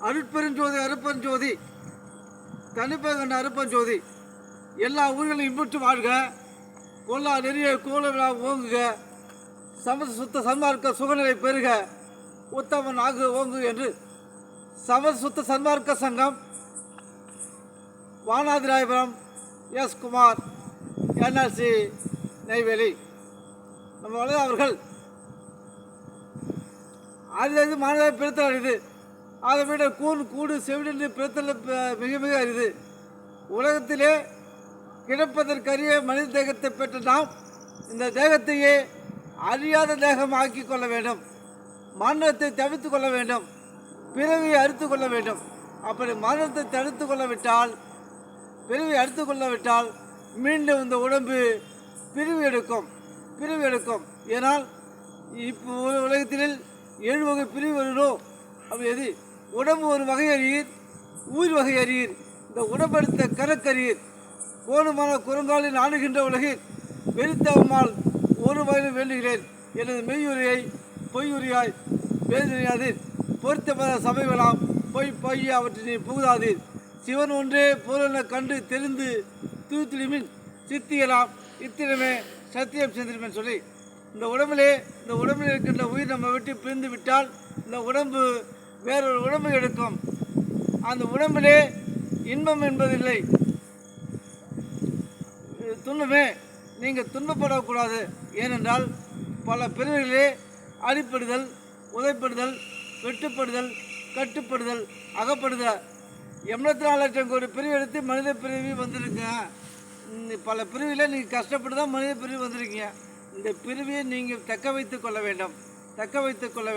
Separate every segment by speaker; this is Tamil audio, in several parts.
Speaker 1: அருட்பெருஞ்சோதி அருட்பெருஞ்சோதி தனிப்பகண்ட அருட்பெருஞ்சோதி எல்லா ஊர்களும் இன்புற்று வாழ்க. கொல்லா நெறிய கோல விழா ஓங்குக. சமச சுத்த சன்மார்க்க சுகநிலை பெருக. உத்தமன் ஆகு ஓங்கு என்று சமச சுத்த சன்மார்க்க சங்கம் வானாதிராயபுரம் எஸ் குமார் என்ஆர்சி நெய்வேலி. நம்ம வளர் அவர்கள் அரிது மாநில பிறத்தல் அரிது. அதை விட கூடு செவிடு பிறத்தல் மிக மிக அரிது. உலகத்திலே கிடப்பதற்கரிய மனித தேகத்தை பெற்ற நாம் இந்த தேகத்தையே அறியாத தேகம் ஆக்கி கொள்ள வேண்டும். மரணத்தை தவிர்த்து கொள்ள வேண்டும். பிறவியை அறுத்து கொள்ள வேண்டும். அப்படி மரணத்தை தடுத்து கொள்ளவிட்டால், பிறவி அறுத்து கொள்ளவிட்டால் மீண்டும் இந்த உடம்பு பிரிவு எடுக்கும். ஏனால் இப்போ உலகத்தில் 7 வகை பிரிவு வருகிறோம். அப்படி எது உடம்பு ஒரு வகை அறியீர், உயிர் வகை அறியீர், இந்த உடம்பெடுத்த கணக்கறியீர். கோணுமான குரங்காலில் ஆணுகின்ற உலகில் வெறித்தவமால் ஒரு வகையில் வேண்டுகிறேன். எனது மெய்யுரையை பொய்யுரையாய் வேதனையாதீர். பொருத்தப்பட சபைகளாம் பொய் அவற்றினை புகுதாதீர். சிவன் ஒன்றே பொருளென கண்டு தெரிந்து தூத்துளிமின் சித்தியலாம் இத்தினமே சத்தியம் செந்திருமேன் சொல்லி, இந்த உடம்பில் இருக்கின்ற உயிர் நம்ம விட்டு பிரிந்து விட்டால் இந்த உடம்பு வேறொரு உடம்பை எடுக்கும். அந்த உடம்பிலே இன்பம் என்பதில்லை, துன்பமே. நீங்கள் துன்பப்படக்கூடாது. ஏனென்றால் பல பிரிவுகளிலே அடிப்படுதல், உதைப்படுதல், வெட்டுப்படுதல், கட்டுப்படுதல், அகப்படுதல் 84 லட்சம் கோடி பிரிவு எடுத்து மனித பிரிவு வந்திருக்குங்க. பல பிரிவில் நீங்கள் கஷ்டப்பட்டு தான் மனித பிரிவு வந்திருக்கீங்க. இந்த பிரிவியை நீங்கள் தக்க வைத்து கொள்ள வேண்டும், பாதுகாத்து கொள்ள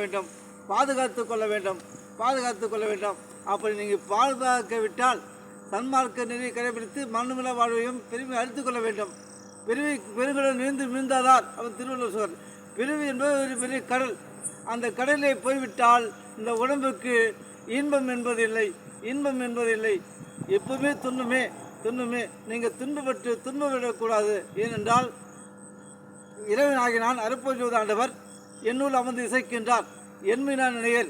Speaker 1: வேண்டும். அப்படி நீங்கள் பாதுகாக்க விட்டால் சன்மார்க்க நெறியை கடைபிடித்து மண்ணுமில்லா வாழ்வையும் பிரிவை அழித்து கொள்ள வேண்டும். பிரிவை பெருங்குடன் மீந்தாதார் அவன் திருவள்ளுவர் சொல்வார். பிரிவு என்பது ஒரு பெரிய கடல். அந்த கடலிலே போய்விட்டால் இந்த உடம்புக்கு இன்பம் என்பதில்லை. எப்பவுமே துன்பமே. நீங்கள் துன்பப்படக்கூடாது. ஏனென்றால் இறைவன் ஆகினான் அருட்பெருஞ்சோதி ஆண்டவர் என்னுள் அமர்ந்து இசைக்கின்றார். என்மையினான் நினையர்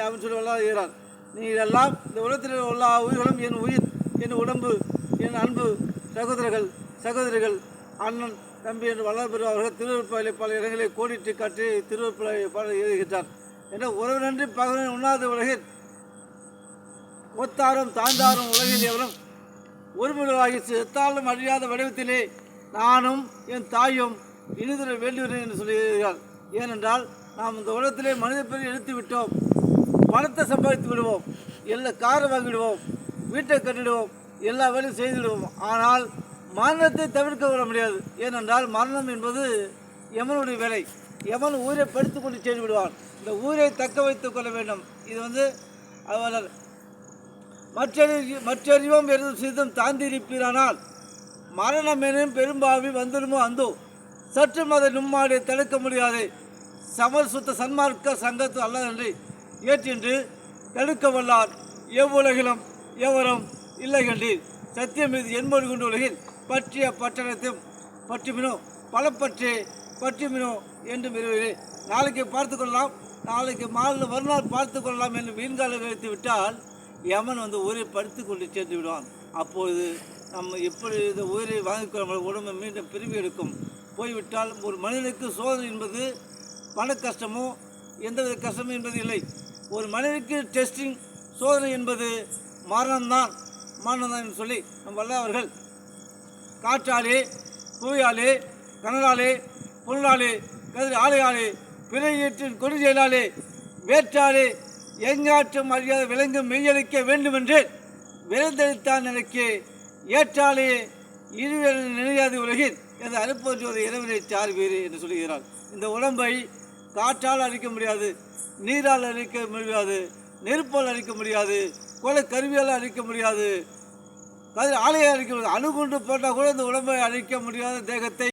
Speaker 1: அவன் சொல்லுவார். நீங்கள் எல்லாம் இந்த உலகத்தில் உள்ள உயிர்களும் என் உயிர், என் உடம்பு, என் அன்பு சகோதரிகள், அண்ணன் தம்பி என்று வளர்பெற அவர்கள் திருவருப்பாலை பல இடங்களை கோடிட்டு காட்டி திருவருப்பாலை பாடல் எழுதுகின்றார். என்ற உறவினன்றி பகவன் உண்ணாத உலகில் ஒத்தாரும் தாழ்ந்தாரும் உலகில் எவரும் ஒருமுறையாகி செத்தாலும் அழியாத வடிவத்திலே நானும் என் தாயும் இனிதர வேண்டுகிறேன் என்று சொல்லுகிறார். ஏனென்றால் நாம் இந்த உலகத்திலே மனித பிறவி எடுத்து விட்டோம். பணத்தை சம்பாதித்து விடுவோம், எல்லா காரை வாங்கிவிடுவோம், வீட்டை கட்டிடுவோம், எல்லா வேலையும் செய்துவிடுவோம். ஆனால் மரணத்தை தவிர்க்க விட முடியாது. ஏனென்றால் மரணம் என்பது எமனுடைய வேலை. எமன் ஊரை படுத்து கொண்டு சென்று விடுவான். இந்த ஊரை தக்க வைத்துக் கொள்ள வேண்டும். இது அவர் மற்றறிவோம் எதுவும் சிதம் தாந்திருப்பீரானால் மரணம் எனும் பெரும்பாவி வந்துடுமோ அந்தோ சற்றும் அதை நும்மாடி தடுக்க முடியாது. சமர் சுத்த சன்மார்க்க சங்கத்து அல்லதன்றி ஏற்றின்று தடுக்க வல்லார் எவ்வுலகிலும் எவரும் இல்லை கண்டீர். சத்தியம் மீது எண்மொழி கொண்டு உலகில் பற்றிய பட்டணத்தையும் பற்றிமினோ பற்றிமினோ என்று விரும்புகிறேன். நாளைக்கு பார்த்து கொள்ளலாம், நாளைக்கு மறுநாள் பார்த்து கொள்ளலாம் என்று வீண்கால வைத்து விட்டால் யமன் ஊரை படுத்து கொண்டு சேர்ந்து விடுவான். அப்பொழுது நம்ம எப்படி இந்த உயிரை வாங்கிக்கொள்ள உடம்பை மீண்டும் பிரிவு எடுக்கும். போய்விட்டால் ஒரு மனிதனுக்கு சோதனை என்பது பண கஷ்டமோ எந்தவித கஷ்டமும் என்பது இல்லை. ஒரு மனிதனுக்கு டெஸ்டிங் சோதனை என்பது மரணம்தான் என்று சொல்லி நம் வல்லவர்கள் காற்றாலே, புவியாலே, கனலாலே, பொருளாலே, கதிர் ஆலையாலே, பிழையீற்றின் கொடிசெயலாலே, வேற்றாலே எங்காற்றும் அறியாத விலங்கும் மெய்யளிக்க வேண்டுமென்று விரைந்தளித்தான் எனக்கு ஏற்றாலே இருவேறு நினையாத உலகில் எனது அருட்பெருஞ்சோதி இறைவனை சார்வீர் என்று சொல்கிறார். இந்த உடம்பை காற்றால் அழிக்க முடியாது, நீரால் அழிக்க முடியாது, நெருப்பால் அழிக்க முடியாது, கொலை கருவியால் அழிக்க முடியாது, கதிர் ஆலையால் அழிக்க முடியாது. அணுகுண்டு போட்டால் கூட இந்த உடம்பை அழிக்க முடியாத தேகத்தை